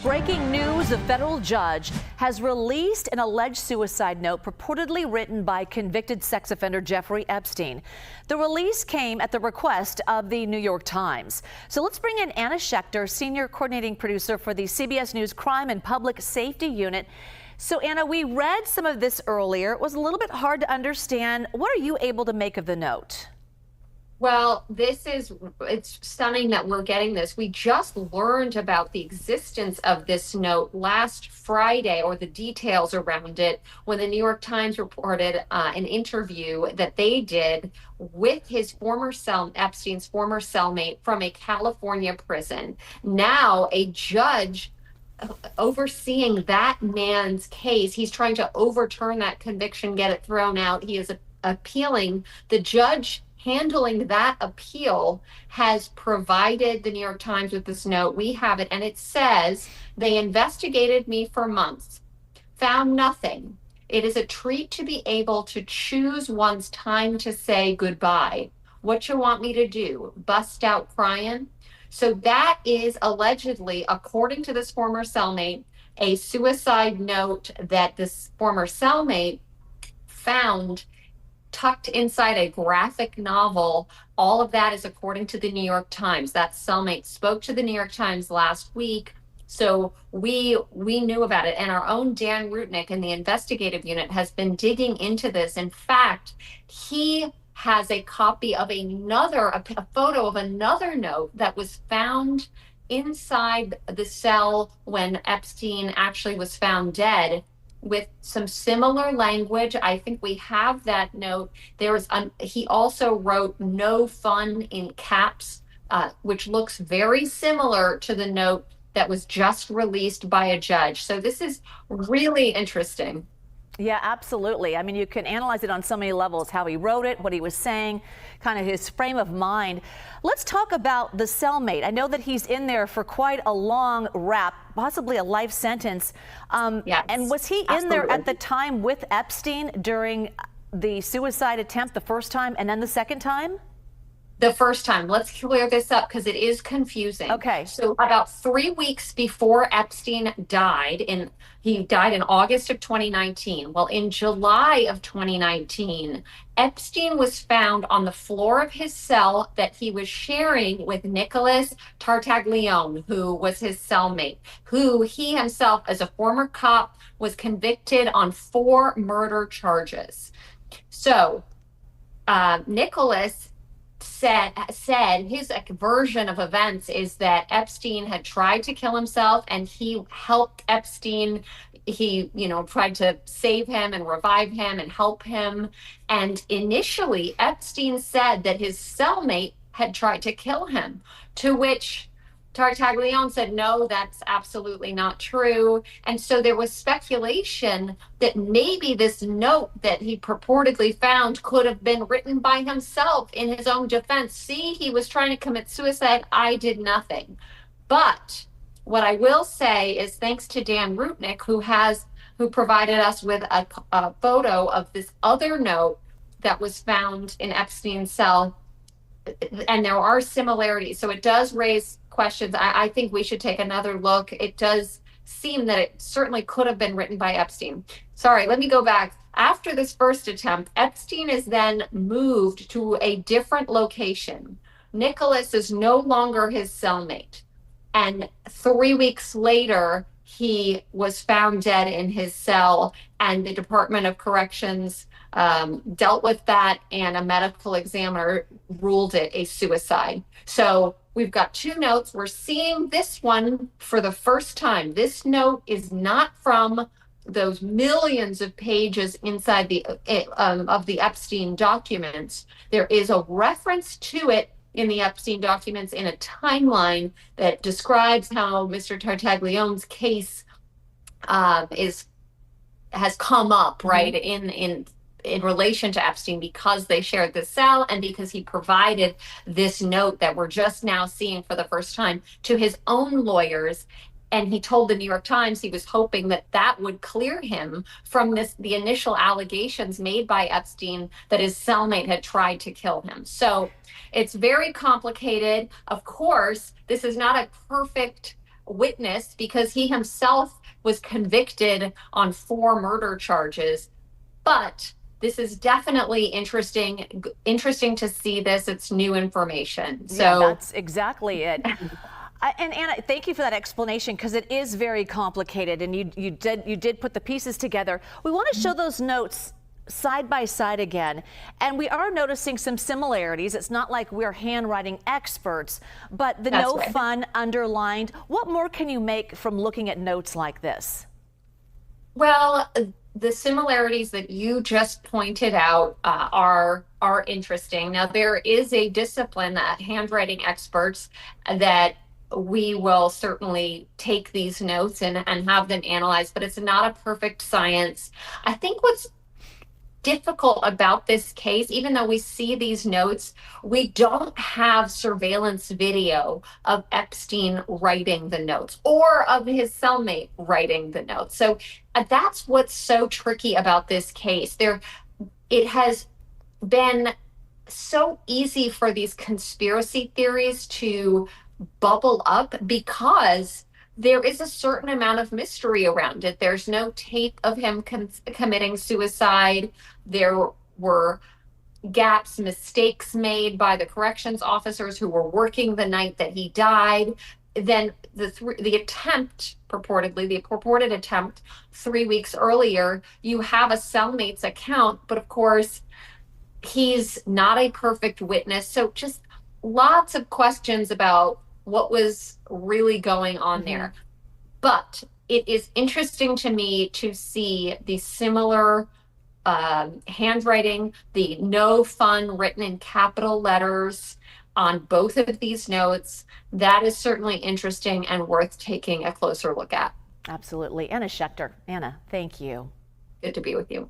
Breaking news: a federal judge has released an alleged suicide note purportedly written by convicted sex offender Jeffrey Epstein. The release came at the request of the New York Times. So let's bring in Anna Schecter, senior coordinating producer for the CBS News Crime and Public Safety Unit. So Anna, we read some of this earlier. It was a little bit hard to understand. What are you able to make of the note? Well, it's stunning that we're getting this. We just learned about the existence of this note last Friday, or the details around it, when the New York Times reported an interview that they did with his Epstein's former cellmate from a California prison. Now, a judge overseeing that man's case, he's trying to overturn that conviction, get it thrown out. He is appealing. The judge handling that appeal has provided the New York Times with this note. We have it, and it says, "They investigated me for months, found nothing. It is a treat to be able to choose one's time to say goodbye. What you want me to do? Bust out crying?" So that is allegedly, according to this former cellmate, a suicide note that this former cellmate found tucked inside a graphic novel. All of that is according to the New York Times. That cellmate spoke to the New York Times last week, so we knew about it. And our own Dan Rutnick in the investigative unit has been digging into this. In fact, he has a copy of a photo of another note that was found inside the cell when Epstein actually was found dead, with some similar language. I think we have that note. He also wrote "no fun" in caps, which looks very similar to the note that was just released by a judge. So this is really interesting. Yeah, absolutely. I mean, you can analyze it on so many levels: how he wrote it, what he was saying, kind of his frame of mind. Let's talk about the cellmate. I know that he's in there for quite a long rap, possibly a life sentence. Yes, and was he in there at the time with Epstein during the suicide attempt the first time and then the second time? The first time. Let's clear this up because it is confusing. Okay. So about 3 weeks before Epstein died, he died in August of 2019. Well, in July of 2019, Epstein was found on the floor of his cell that he was sharing with Nicholas Tartaglione, who was his cellmate, who he himself, as a former cop, was convicted on 4 murder charges. So Nicholas said his version of events is that Epstein had tried to kill himself, and he helped Epstein. He, tried to save him and revive him and help him. And initially, Epstein said that his cellmate had tried to kill him, to which Tartaglione said, "No, that's absolutely not true." And so there was speculation that maybe this note that he purportedly found could have been written by himself in his own defense. "See, he was trying to commit suicide. I did nothing." But what I will say is, thanks to Dan Rutnick, who provided us with a photo of this other note that was found in Epstein's cell, and there are similarities. So it does raise questions. I think we should take another look. It does seem that it certainly could have been written by Epstein. Sorry, let me go back. After this first attempt, Epstein is then moved to a different location. Nicholas is no longer his cellmate. And 3 weeks later, he was found dead in his cell, and the Department of Corrections dealt with that, and a medical examiner ruled it a suicide. So we've got 2 notes. We're seeing this one for the first time. This note is not from those millions of pages inside of the Epstein documents. There is a reference to it in the Epstein documents in a timeline that describes how Mr. Tartaglione's case has come up, right, in relation to Epstein, because they shared the cell and because he provided this note that we're just now seeing for the first time to his own lawyers. And he told the New York Times he was hoping that that would clear him from the initial allegations made by Epstein that his cellmate had tried to kill him. So it's very complicated. Of course, this is not a perfect witness because he himself was convicted on 4 murder charges. But this is definitely interesting to see this. It's new information. So yeah, that's exactly it. And Anna, thank you for that explanation, because it is very complicated, and you did put the pieces together. We want to show those notes side by side again, and we are noticing some similarities. It's not like we're handwriting experts, but the no fun underlined. What more can you make from looking at notes like this? Well, the similarities that you just pointed out are interesting. Now, there is a discipline, handwriting experts, that we will certainly take these notes and have them analyzed, but it's not a perfect science. I think what's difficult about this case, even though we see these notes, we don't have surveillance video of Epstein writing the notes or of his cellmate writing the notes. So that's what's so tricky about this case. It has been so easy for these conspiracy theories to bubble up because there is a certain amount of mystery around it. There's no tape of him committing suicide. There were gaps, mistakes made by the corrections officers who were working the night that he died. Then the attempt, purportedly, the purported attempt 3 weeks earlier, you have a cellmate's account, but of course, he's not a perfect witness. So just lots of questions about what was really going on there. But it is interesting to me to see the similar handwriting, the no fun written in capital letters on both of these notes. That is certainly interesting and worth taking a closer look at. Absolutely. Anna Schecter. Anna, thank you. Good to be with you.